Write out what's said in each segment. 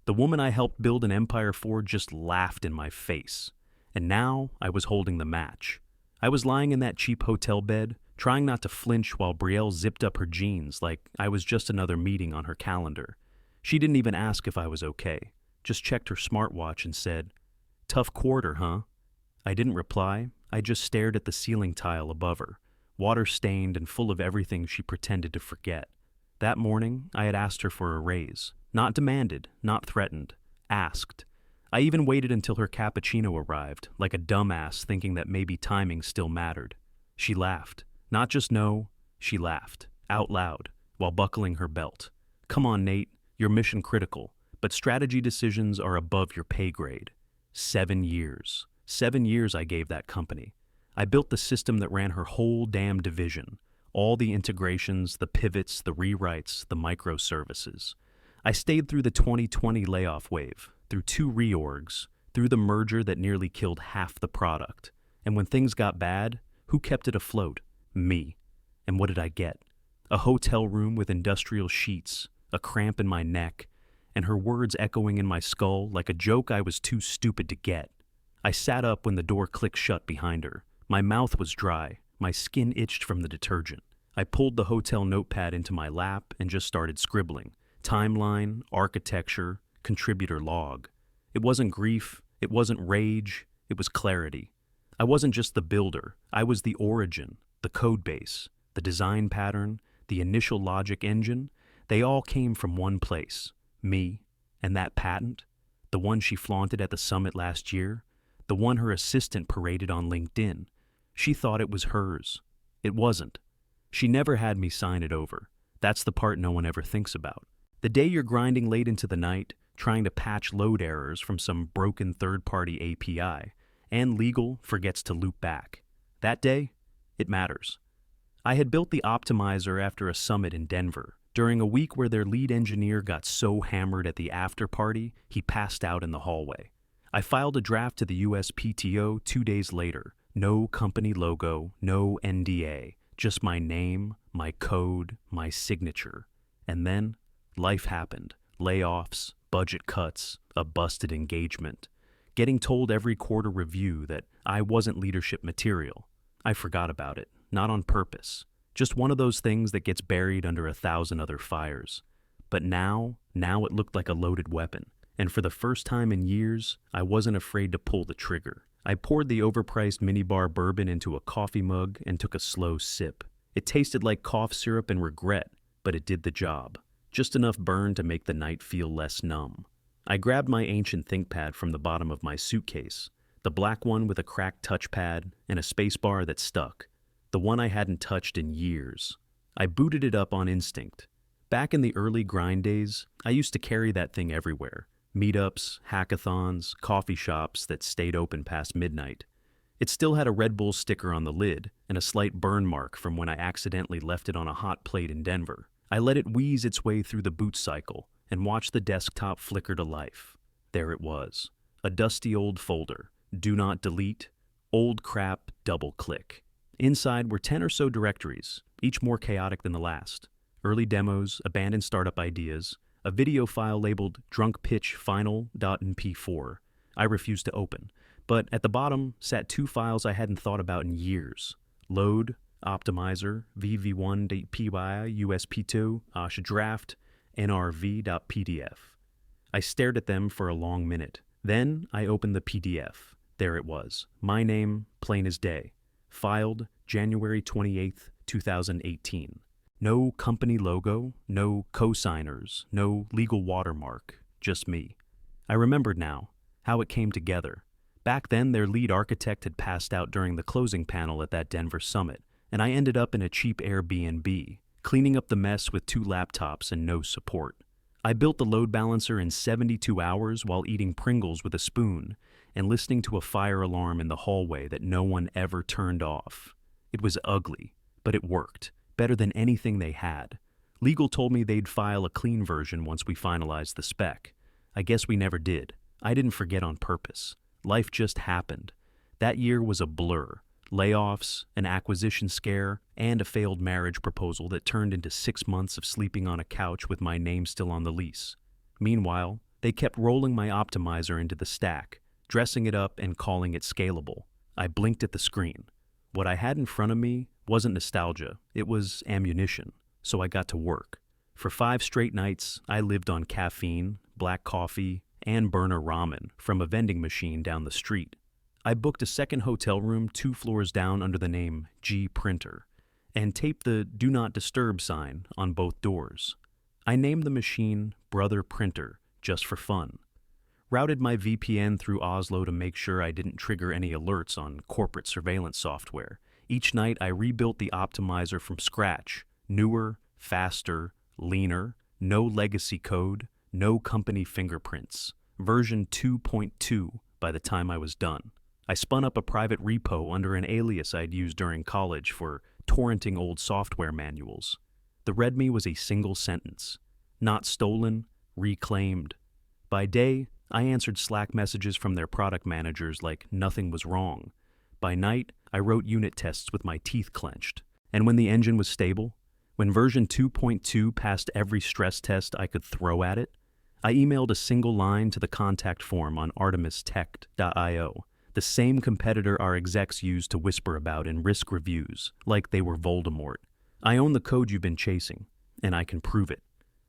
The woman I helped build an empire for just laughed in my face. And now I was holding the match. I was lying in that cheap hotel bed, trying not to flinch while Brielle zipped up her jeans like I was just another meeting on her calendar. She didn't even ask if I was okay, just checked her smartwatch and said, "Tough quarter, huh?" I didn't reply. I just stared at the ceiling tile above her, water-stained and full of everything she pretended to forget. That morning, I had asked her for a raise. Not demanded, not threatened. Asked. I even waited until her cappuccino arrived, like a dumbass thinking that maybe timing still mattered. She laughed. Not just no, she laughed. Out loud, while buckling her belt. "Come on, Nate. You're mission critical, but strategy decisions are above your pay grade." 7 years. 7 years I gave that company. I built the system that ran her whole damn division. All the integrations, the pivots, the rewrites, the microservices. I stayed through the 2020 layoff wave, through 2 reorgs, through the merger that nearly killed half the product. And when things got bad, who kept it afloat? Me. And what did I get? A hotel room with industrial sheets, a cramp in my neck, and her words echoing in my skull like a joke I was too stupid to get. I sat up when the door clicked shut behind her. My mouth was dry. My skin itched from the detergent. I pulled the hotel notepad into my lap and just started scribbling. Timeline, architecture, contributor log. It wasn't grief, it wasn't rage, it was clarity. I wasn't just the builder, I was the origin, the code base, the design pattern, the initial logic engine. They all came from one place, me, and that patent, the one she flaunted at the summit last year, the one her assistant paraded on LinkedIn. She thought it was hers. It wasn't. She never had me sign it over. That's the part no one ever thinks about. The day you're grinding late into the night, trying to patch load errors from some broken third-party API, and legal forgets to loop back. That day, it matters. I had built the optimizer after a summit in Denver, during a week where their lead engineer got so hammered at the after party, he passed out in the hallway. I filed a draft to the USPTO 2 days later. No company logo, no NDA, just my name, my code, my signature. And then, life happened. Layoffs, budget cuts, a busted engagement. Getting told every quarter review that I wasn't leadership material. I forgot about it, not on purpose. Just one of those things that gets buried under 1,000 other fires. But now it looked like a loaded weapon. And for the first time in years, I wasn't afraid to pull the trigger. I poured the overpriced minibar bourbon into a coffee mug and took a slow sip. It tasted like cough syrup and regret, but it did the job. Just enough burn to make the night feel less numb. I grabbed my ancient ThinkPad from the bottom of my suitcase, the black one with a cracked touchpad and a spacebar that stuck, the one I hadn't touched in years. I booted it up on instinct. Back in the early grind days, I used to carry that thing everywhere. Meetups, hackathons, coffee shops that stayed open past midnight. It still had a Red Bull sticker on the lid and a slight burn mark from when I accidentally left it on a hot plate in Denver. I let it wheeze its way through the boot cycle and watched the desktop flicker to life. There it was. A dusty old folder. Do not delete. Old crap, double click. Inside were 10 or so directories, each more chaotic than the last. Early demos, abandoned startup ideas, a video file labeled drunk pitch final.mp4 I refused to open, but at the bottom sat 2 files I hadn't thought about in years. Load, optimizer, vv1.py, usp2, osh draft, nrv.pdf. I stared at them for a long minute. Then I opened the PDF. There it was. My name, plain as day. Filed January 28th, 2018. No company logo, no co-signers, no legal watermark, just me. I remembered now how it came together. Back then, their lead architect had passed out during the closing panel at that Denver summit, and I ended up in a cheap Airbnb, cleaning up the mess with 2 laptops and no support. I built the load balancer in 72 hours while eating Pringles with a spoon and listening to a fire alarm in the hallway that no one ever turned off. It was ugly, but it worked. Better than anything they had. Legal told me they'd file a clean version once we finalized the spec. I guess we never did. I didn't forget on purpose. Life just happened. That year was a blur. Layoffs, an acquisition scare, and a failed marriage proposal that turned into 6 months of sleeping on a couch with my name still on the lease. Meanwhile, They kept rolling my optimizer into the stack, dressing it up and calling it scalable. I blinked at the screen. What I had in front of me wasn't nostalgia, it was ammunition, so I got to work. For 5 straight nights, I lived on caffeine, black coffee, and burner ramen from a vending machine down the street. I booked a second hotel room 2 floors down under the name G Printer, and taped the Do Not Disturb sign on both doors. I named the machine Brother Printer just for fun. Routed my VPN through Oslo to make sure I didn't trigger any alerts on corporate surveillance software. Each night I rebuilt the optimizer from scratch, newer, faster, leaner, no legacy code, no company fingerprints. Version 2.2 by the time I was done. I spun up a private repo under an alias I'd used during college for torrenting old software manuals. The README was a single sentence. Not stolen, reclaimed. By day, I answered Slack messages from their product managers like nothing was wrong. By night, I wrote unit tests with my teeth clenched. And when the engine was stable, when version 2.2 passed every stress test I could throw at it, I emailed a single line to the contact form on artemistech.io, the same competitor our execs used to whisper about in risk reviews, like they were Voldemort. I own the code you've been chasing, and I can prove it.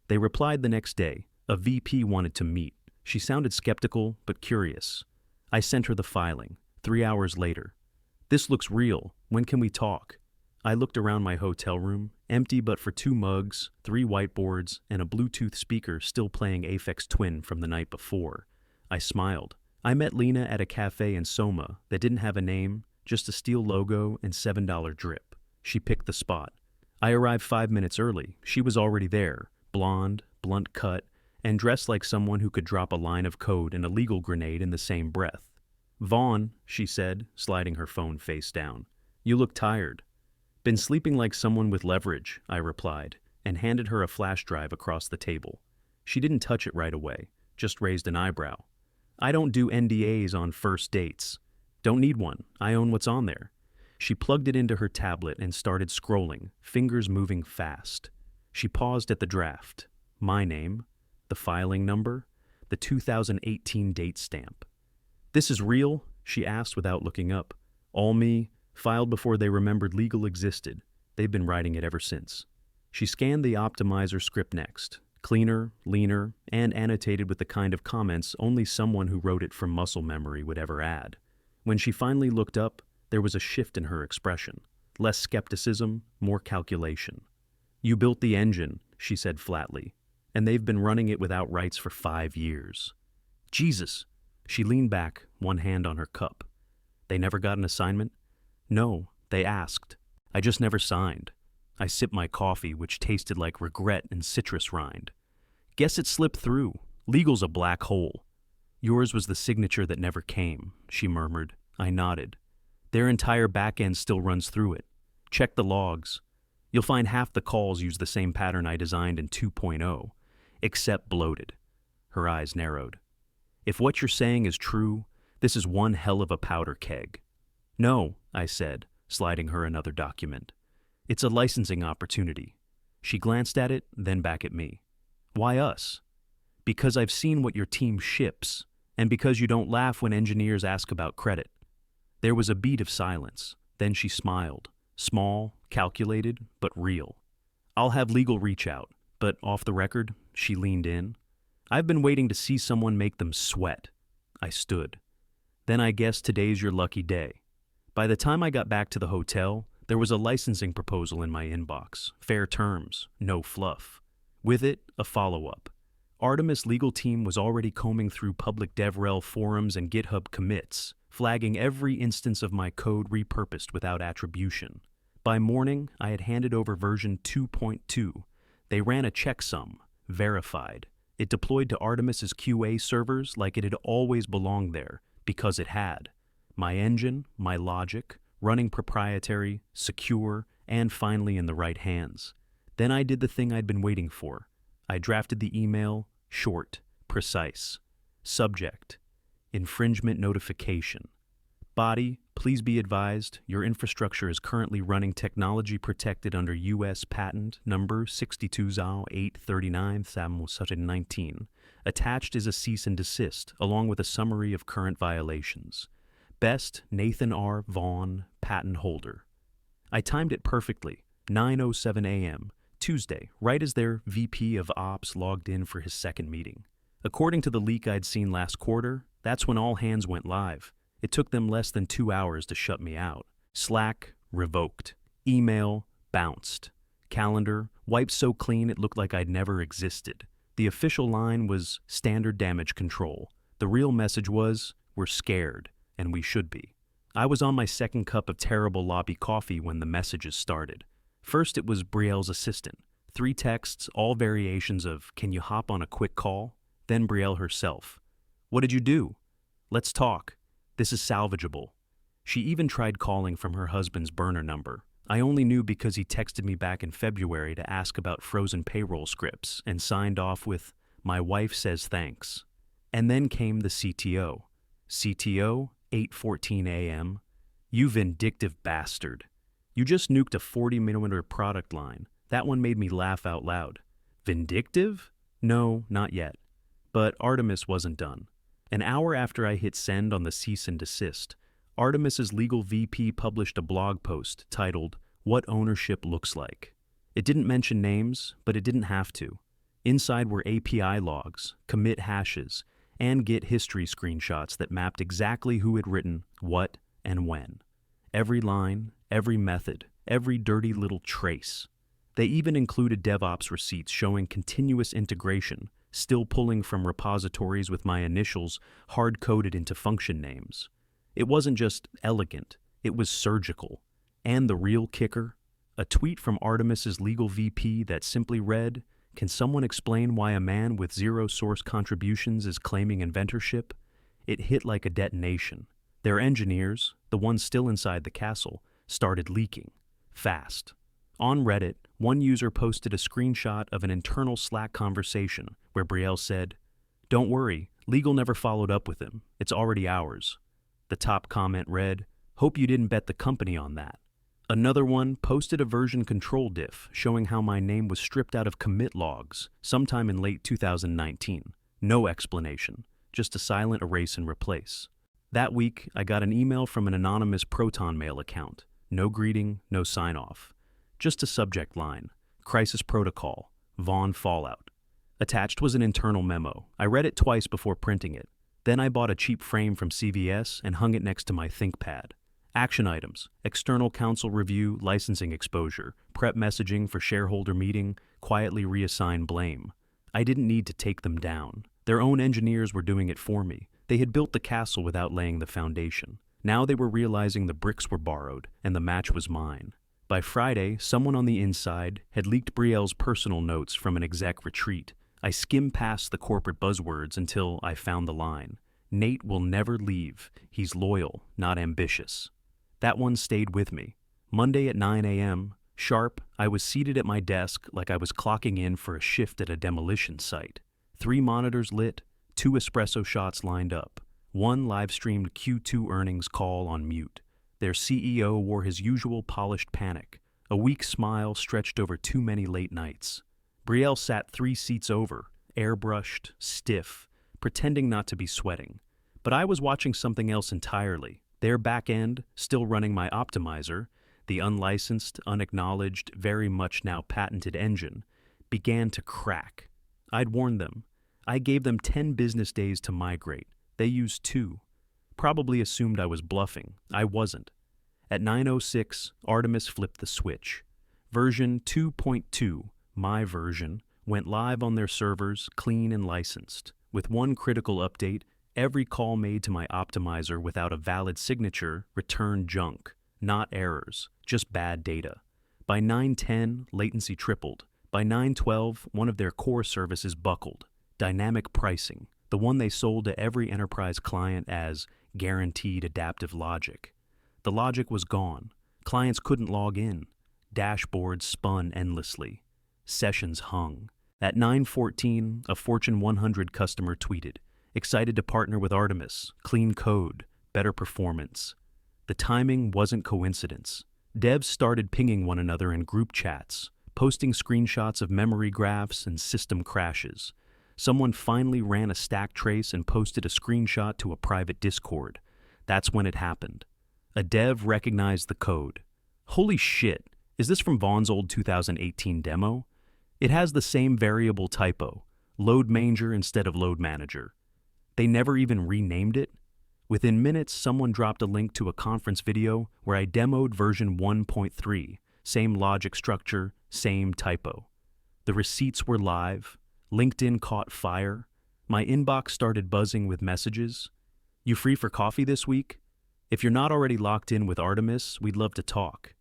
They replied the next day. A VP wanted to meet. She sounded skeptical, but curious. I sent her the filing. 3 hours later. This looks real. When can we talk? I looked around my hotel room, empty but for 2 mugs, 3 whiteboards, and a Bluetooth speaker still playing Aphex Twin from the night before. I smiled. I met Lena at a cafe in Soma that didn't have a name, just a steel logo and $7 drip. She picked the spot. I arrived 5 minutes early. She was already there, blonde, blunt cut, and dressed like someone who could drop a line of code and a legal grenade in the same breath. "Vaughn," she said, sliding her phone face down. "You look tired." "Been sleeping like someone with leverage," I replied, and handed her a flash drive across the table. She didn't touch it right away, just raised an eyebrow. "I don't do NDAs on first dates." "Don't need one. I own what's on there." She plugged it into her tablet and started scrolling, fingers moving fast. She paused at the draft. My name, the filing number, the 2018 date stamp. "This is real?" she asked without looking up. "All me, filed before they remembered legal existed. They've been writing it ever since." She scanned the optimizer script next. Cleaner, leaner, and annotated with the kind of comments only someone who wrote it from muscle memory would ever add. When she finally looked up, there was a shift in her expression. Less skepticism, more calculation. "You built the engine," she said flatly, "and they've been running it without rights for 5 years. Jesus!" She leaned back, one hand on her cup. "They never got an assignment?" "No, they asked. I just never signed." I sipped my coffee, which tasted like regret and citrus rind. "Guess it slipped through. Legal's a black hole." "Yours was the signature that never came," she murmured. I nodded. "Their entire back end still runs through it. Check the logs. You'll find half the calls use the same pattern I designed in 2.0, except bloated." Her eyes narrowed. "If what you're saying is true, this is one hell of a powder keg." "No," I said, sliding her another document. "It's a licensing opportunity." She glanced at it, then back at me. "Why us?" "Because I've seen what your team ships, and because you don't laugh when engineers ask about credit." There was a beat of silence. Then she smiled. Small, calculated, but real. "I'll have legal reach out, but off the record," she leaned in. "I've been waiting to see someone make them sweat." I stood. "Then I guess today's your lucky day." By the time I got back to the hotel, there was a licensing proposal in my inbox. Fair terms, no fluff. With it, a follow-up. Artemis legal team was already combing through public DevRel forums and GitHub commits, flagging every instance of my code repurposed without attribution. By morning, I had handed over version 2.2. They ran a checksum, verified. It deployed to Artemis's QA servers like it had always belonged there, because it had. My engine, my logic, running proprietary, secure, and finally in the right hands. Then I did the thing I'd been waiting for. I drafted the email, short, precise. Subject: infringement notification. Body, please be advised, your infrastructure is currently running technology protected under U.S. Patent Number 62.839/19. Attached is a cease and desist, along with a summary of current violations. Best, Nathan R. Vaughn, patent holder. I timed it perfectly, 9:07 a.m., Tuesday, right as their VP of Ops logged in for his second meeting. According to the leak I'd seen last quarter, that's when all hands went live. It took them less than 2 hours to shut me out. Slack, revoked. Email, bounced. Calendar, wiped so clean it looked like I'd never existed. The official line was standard damage control. The real message was, we're scared, and we should be. I was on my second cup of terrible lobby coffee when the messages started. First it was Brielle's assistant. 3 texts, all variations of, can you hop on a quick call? Then Brielle herself. What did you do? Let's talk. This is salvageable. She even tried calling from her husband's burner number. I only knew because he texted me back in February to ask about frozen payroll scripts and signed off with, my wife says thanks. And then came the CTO. CTO, 8:14 a.m. You vindictive bastard. You just nuked a 40mm product line. That one made me laugh out loud. Vindictive? No, not yet. But Artemis wasn't done. An hour after I hit send on the cease and desist, Artemis's legal VP published a blog post titled, What Ownership Looks Like. It didn't mention names, but it didn't have to. Inside were API logs, commit hashes, and Git history screenshots that mapped exactly who had written what and when. Every line, every method, every dirty little trace. They even included DevOps receipts showing continuous integration, still pulling from repositories with my initials hard-coded into function names. It wasn't just elegant, it was surgical. And the real kicker? A tweet from Artemis's legal VP that simply read, can someone explain why a man with 0 source contributions is claiming inventorship? It hit like a detonation. Their engineers, the ones still inside the castle, started leaking. Fast. On Reddit, one user posted a screenshot of an internal Slack conversation where Brielle said, don't worry, legal never followed up with him. It's already ours. The top comment read, hope you didn't bet the company on that. Another one posted a version control diff showing how my name was stripped out of commit logs sometime in late 2019. No explanation, just a silent erase and replace. That week, I got an email from an anonymous Proton Mail account. No greeting, no sign-off. Just a subject line, Crisis Protocol, Vaughn Fallout. Attached was an internal memo. I read it twice before printing it. Then I bought a cheap frame from CVS and hung it next to my ThinkPad. Action items, external counsel review, licensing exposure, prep messaging for shareholder meeting, quietly reassign blame. I didn't need to take them down. Their own engineers were doing it for me. They had built the castle without laying the foundation. Now they were realizing the bricks were borrowed, and the match was mine. By Friday, someone on the inside had leaked Brielle's personal notes from an exec retreat. I skimmed past the corporate buzzwords until I found the line. Nate will never leave. He's loyal, not ambitious. That one stayed with me. Monday at 9 a.m., sharp, I was seated at my desk like I was clocking in for a shift at a demolition site. 3 monitors lit, 2 espresso shots lined up. 1 live-streamed Q2 earnings call on mute. Their CEO wore his usual polished panic. A weak smile stretched over too many late nights. Brielle sat 3 seats over, airbrushed, stiff, pretending not to be sweating. But I was watching something else entirely. Their back end, still running my optimizer, the unlicensed, unacknowledged, very much now patented engine, began to crack. I'd warned them. I gave them 10 business days to migrate. They used 2. Probably assumed I was bluffing. I wasn't. At 9:06, Artemis flipped the switch. Version 2.2, my version, went live on their servers, clean and licensed. With one critical update, every call made to my optimizer without a valid signature returned junk, not errors, just bad data. By 9:10, latency tripled. By 9:12, one of their core services buckled. Dynamic pricing, the one they sold to every enterprise client as guaranteed adaptive logic. The logic was gone. Clients couldn't log in. Dashboards spun endlessly. Sessions hung. At 9:14, a Fortune 100 customer tweeted, excited to partner with Artemis, clean code, better performance. The timing wasn't coincidence. Devs started pinging one another in group chats, posting screenshots of memory graphs and system crashes. Someone finally ran a stack trace and posted a screenshot to a private Discord. That's when it happened. A dev recognized the code. Holy shit, is this from Vaughn's old 2018 demo? It has the same variable typo, load manger instead of load manager. They never even renamed it? Within minutes, someone dropped a link to a conference video where I demoed version 1.3, same logic structure, same typo. The receipts were live. LinkedIn caught fire. My inbox started buzzing with messages. You free for coffee this week? If you're not already locked in with Artemis, we'd love to talk.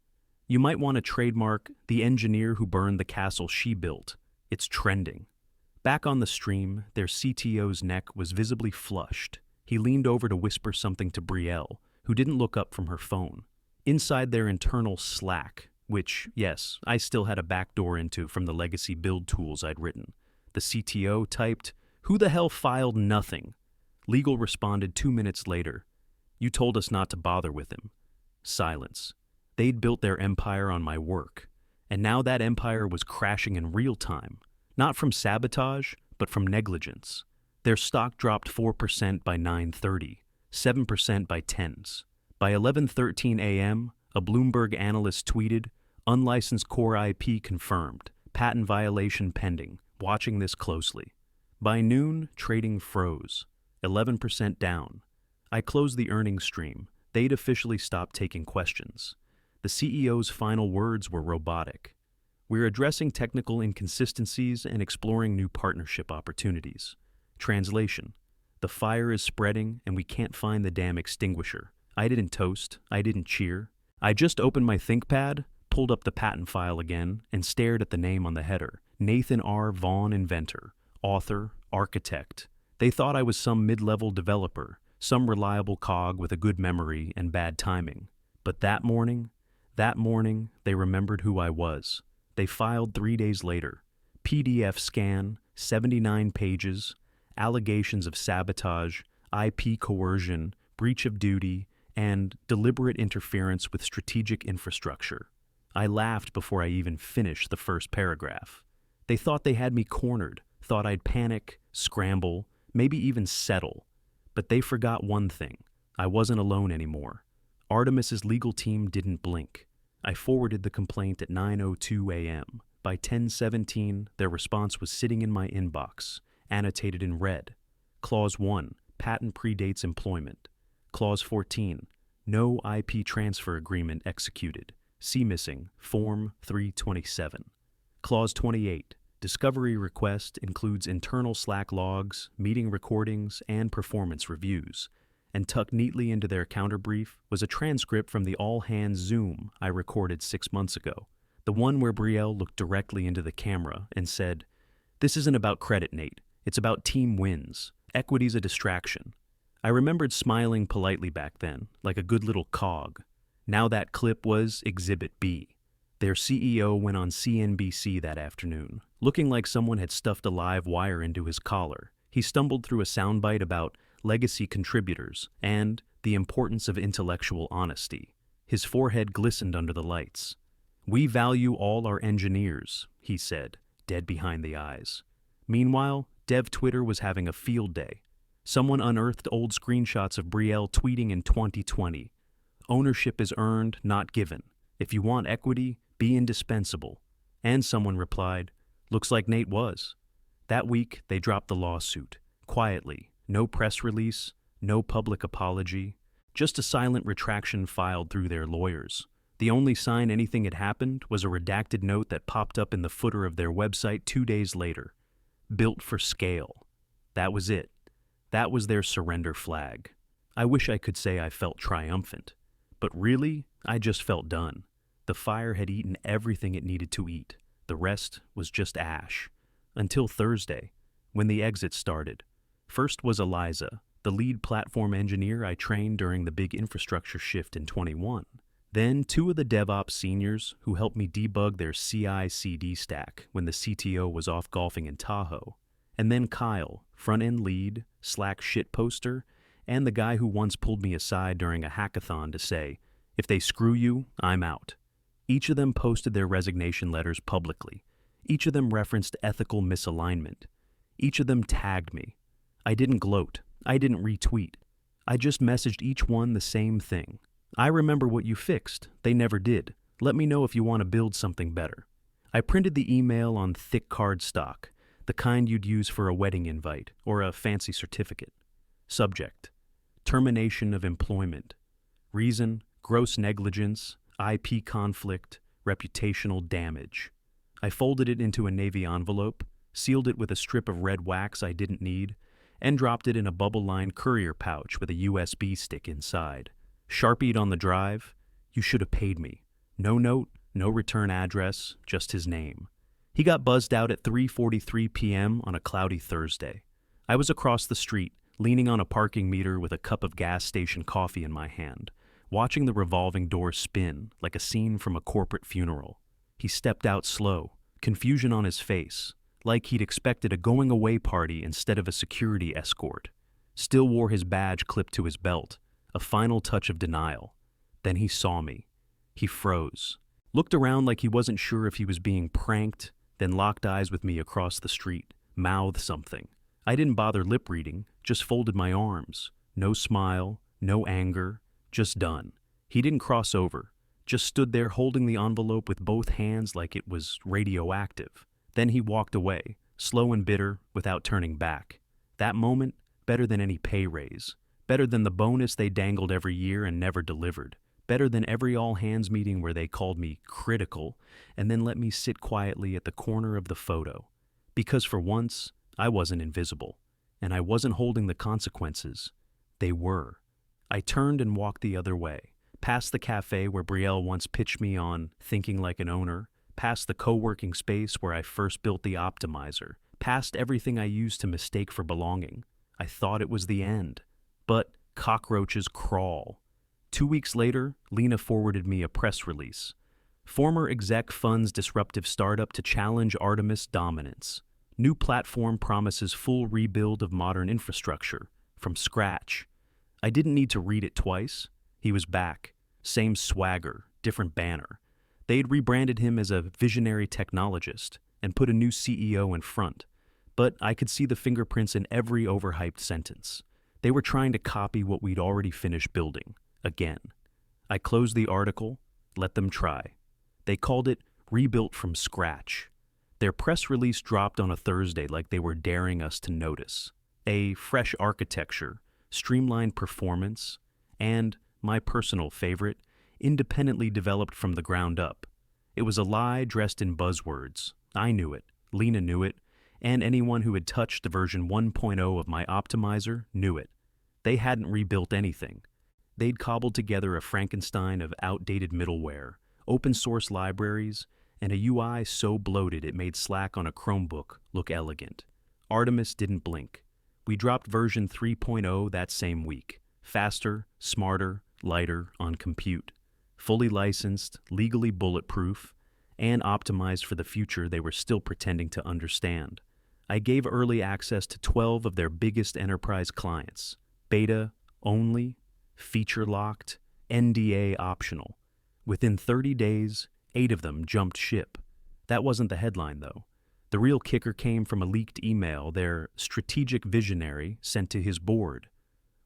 You might want to trademark the engineer who burned the castle she built. It's trending. Back on the stream, their CTO's neck was visibly flushed. He leaned over to whisper something to Brielle, who didn't look up from her phone. Inside their internal Slack, which, yes, I still had a backdoor into from the legacy build tools I'd written, the CTO typed, "Who the hell filed nothing?" Legal responded 2 minutes later, "You told us not to bother with him." Silence. They'd built their empire on my work, and now that empire was crashing in real time, not from sabotage, but from negligence. Their stock dropped 4% by 9:30, 7% by tens. By 11:13 a.m., a Bloomberg analyst tweeted, "Unlicensed core IP confirmed, patent violation pending, watching this closely." By noon, trading froze, 11% down. I closed the earnings stream. They'd officially stopped taking questions. The CEO's final words were robotic. "We're addressing technical inconsistencies and exploring new partnership opportunities." Translation: the fire is spreading and we can't find the damn extinguisher. I didn't toast. I didn't cheer. I just opened my ThinkPad, pulled up the patent file again, and stared at the name on the header. Nathan R. Vaughn, inventor, author, architect. They thought I was some mid-level developer, some reliable cog with a good memory and bad timing. But that morning, they remembered who I was. They filed 3 days later. PDF scan, 79 pages, allegations of sabotage, IP coercion, breach of duty, and deliberate interference with strategic infrastructure. I laughed before I even finished the first paragraph. They thought they had me cornered, thought I'd panic, scramble, maybe even settle. But they forgot one thing. I wasn't alone anymore. Artemis's legal team didn't blink. I forwarded the complaint at 9:02 a.m. By 10:17, their response was sitting in my inbox, annotated in red. Clause 1, patent predates employment. Clause 14, no IP transfer agreement executed. See missing, Form 327. Clause 28, discovery request includes internal Slack logs, meeting recordings, and performance reviews. And tucked neatly into their counterbrief was a transcript from the all-hands Zoom I recorded 6 months ago, the one where Brielle looked directly into the camera and said, "This isn't about credit, Nate. It's about team wins. Equity's a distraction." I remembered smiling politely back then, like a good little cog. Now that clip was Exhibit B. Their CEO went on CNBC that afternoon, looking like someone had stuffed a live wire into his collar. He stumbled through a soundbite about legacy contributors and the importance of intellectual honesty. His forehead glistened under the lights. "We value all our engineers," he said, dead behind the eyes. Meanwhile, Dev Twitter was having a field day. Someone unearthed old screenshots of Brielle tweeting in 2020. "Ownership is earned, not given. If you want equity, be indispensable." And someone replied, "Looks like Nate was." That week, they dropped the lawsuit, quietly. No press release, no public apology, just a silent retraction filed through their lawyers. The only sign anything had happened was a redacted note that popped up in the footer of their website 2 days later. Built for scale. That was it. That was their surrender flag. I wish I could say I felt triumphant. But really, I just felt done. The fire had eaten everything it needed to eat. The rest was just ash. Until Thursday, when the exit started. First was Eliza, the lead platform engineer I trained during the big infrastructure shift in 21. Then 2 of the DevOps seniors who helped me debug their CI/CD stack when the CTO was off golfing in Tahoe. And then Kyle, front-end lead, Slack shitposter, and the guy who once pulled me aside during a hackathon to say, "If they screw you, I'm out." Each of them posted their resignation letters publicly. Each of them referenced ethical misalignment. Each of them tagged me. I didn't gloat. I didn't retweet. I just messaged each one the same thing. "I remember what you fixed. They never did. Let me know if you want to build something better." I printed the email on thick cardstock, the kind you'd use for a wedding invite or a fancy certificate. Subject: termination of employment. Reason: gross negligence, IP conflict, reputational damage. I folded it into a navy envelope, sealed it with a strip of red wax I didn't need, and dropped it in a bubble-lined courier pouch with a USB stick inside. Sharpied on the drive, "You should have paid me." No note, no return address, just his name. He got buzzed out at 3:43 p.m. on a cloudy Thursday. I was across the street, leaning on a parking meter with a cup of gas station coffee in my hand, watching the revolving door spin like a scene from a corporate funeral. He stepped out slow, confusion on his face, like he'd expected a going-away party instead of a security escort. Still wore his badge clipped to his belt, a final touch of denial. Then he saw me. He froze, looked around like he wasn't sure if he was being pranked, then locked eyes with me across the street, mouthed something. I didn't bother lip reading, just folded my arms. No smile, no anger, just done. He didn't cross over, just stood there holding the envelope with both hands like it was radioactive. Then he walked away, slow and bitter, without turning back. That moment, better than any pay raise, better than the bonus they dangled every year and never delivered, better than every all-hands meeting where they called me critical and then let me sit quietly at the corner of the photo. Because for once, I wasn't invisible, and I wasn't holding the consequences. They were. I turned and walked the other way, past the cafe where Brielle once pitched me on Thinking Like an Owner, past the co-working space where I first built the optimizer, past everything I used to mistake for belonging. I thought it was the end. But cockroaches crawl. 2 weeks later, Lena forwarded me a press release. Former exec funds disruptive startup to challenge Artemis dominance. New platform promises full rebuild of modern infrastructure, from scratch. I didn't need to read it twice. He was back. Same swagger, different banner. They'd rebranded him as a visionary technologist and put a new CEO in front. But I could see the fingerprints in every overhyped sentence. They were trying to copy what we'd already finished building, again. I closed the article, let them try. They called it Rebuilt from Scratch. Their press release dropped on a Thursday like they were daring us to notice. A fresh architecture, streamlined performance, and, my personal favorite, independently developed from the ground up. It was a lie dressed in buzzwords. I knew it, Lena knew it, and anyone who had touched the version 1.0 of my optimizer knew it. They hadn't rebuilt anything. They'd cobbled together a Frankenstein of outdated middleware, open source libraries, and a UI so bloated it made Slack on a Chromebook look elegant. Artemis didn't blink. We dropped version 3.0 that same week. Faster, smarter, lighter on compute. Fully licensed, legally bulletproof, and optimized for the future they were still pretending to understand. I gave early access to 12 of their biggest enterprise clients. Beta only, feature locked, NDA optional. Within 30 days, 8 of them jumped ship. That wasn't the headline, though. The real kicker came from a leaked email their strategic visionary sent to his board.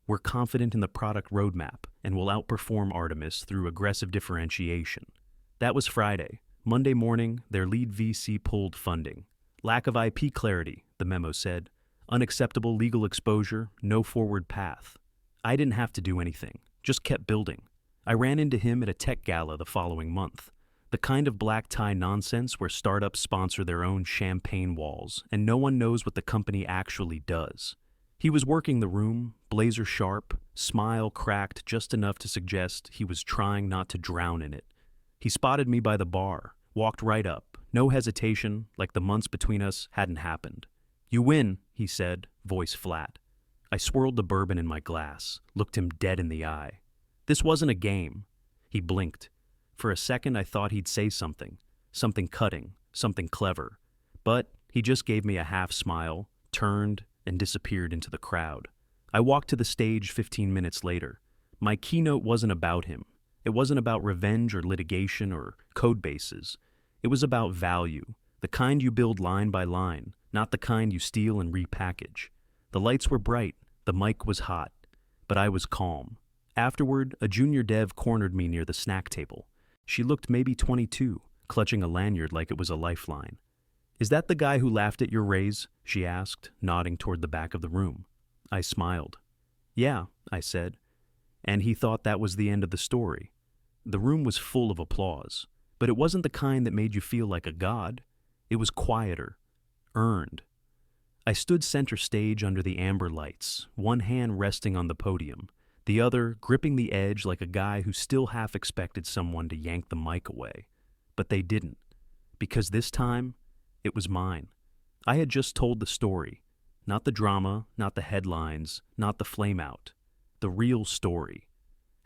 "We're confident in the product roadmap and will outperform Artemis through aggressive differentiation." That was Friday. Monday morning, their lead VC pulled funding. "Lack of IP clarity," the memo said. "Unacceptable legal exposure, no forward path." I didn't have to do anything, just kept building. I ran into him at a tech gala the following month. The kind of black tie nonsense where startups sponsor their own champagne walls and no one knows what the company actually does. He was working the room, blazer sharp, smile cracked just enough to suggest he was trying not to drown in it. He spotted me by the bar, walked right up, no hesitation, like the months between us hadn't happened. "You win," he said, voice flat. I swirled the bourbon in my glass, looked him dead in the eye. This wasn't a game. He blinked. For a second I thought he'd say something cutting, something clever. But he just gave me a half smile, turned, and disappeared into the crowd. I walked to the stage 15 minutes later. My keynote wasn't about him. It wasn't about revenge or litigation or code bases. It was about value, the kind you build line by line, not the kind you steal and repackage. The lights were bright, the mic was hot, but I was calm. Afterward, a junior dev cornered me near the snack table. She looked maybe 22, clutching a lanyard like it was a lifeline. "Is that the guy who laughed at your raise?" she asked, nodding toward the back of the room. I smiled. "Yeah," I said. And he thought that was the end of the story. The room was full of applause, but it wasn't the kind that made you feel like a god. It was quieter, earned. I stood center stage under the amber lights, one hand resting on the podium, the other gripping the edge like a guy who still half expected someone to yank the mic away. But they didn't, because this time, it was mine. I had just told the story, not the drama, not the headlines, not the flameout. The real story.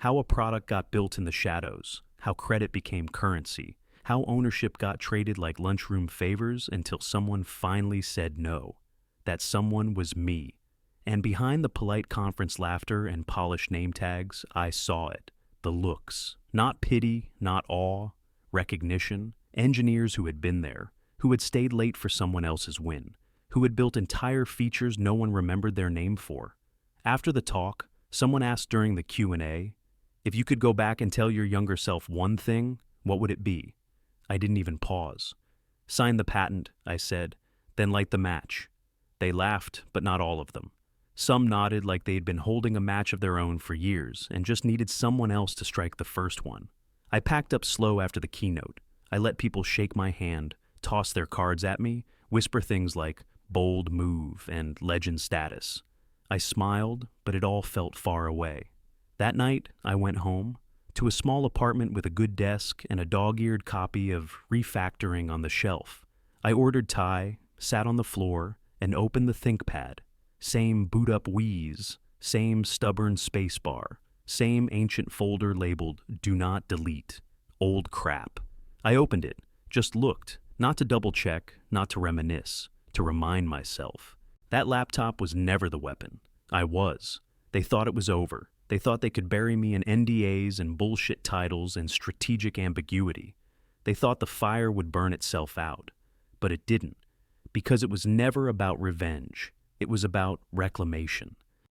How a product got built in the shadows, how credit became currency, how ownership got traded like lunchroom favors until someone finally said no. That someone was me. And behind the polite conference laughter and polished name tags, I saw it. The looks. Not pity, not awe, recognition. Engineers who had been there, who had stayed late for someone else's win, who had built entire features no one remembered their name for. After the talk, someone asked during the Q&A, if you could go back and tell your younger self one thing, what would it be? I didn't even pause. "Sign the patent," I said, "then light the match." They laughed, but not all of them. Some nodded like they'd been holding a match of their own for years and just needed someone else to strike the first one. I packed up slow after the keynote. I let people shake my hand, toss their cards at me, whisper things like bold move and legend status. I smiled, but it all felt far away. That night, I went home, to a small apartment with a good desk and a dog-eared copy of Refactoring on the shelf. I ordered Thai, sat on the floor, and opened the ThinkPad. Same boot-up wheeze, same stubborn spacebar, same ancient folder labeled "Do Not Delete." Old crap. I opened it, just looked, not to double-check, not to reminisce, to remind myself. That laptop was never the weapon. I was. They thought it was over. They thought they could bury me in NDAs and bullshit titles and strategic ambiguity. They thought the fire would burn itself out. But it didn't. Because it was never about revenge. It was about reclamation.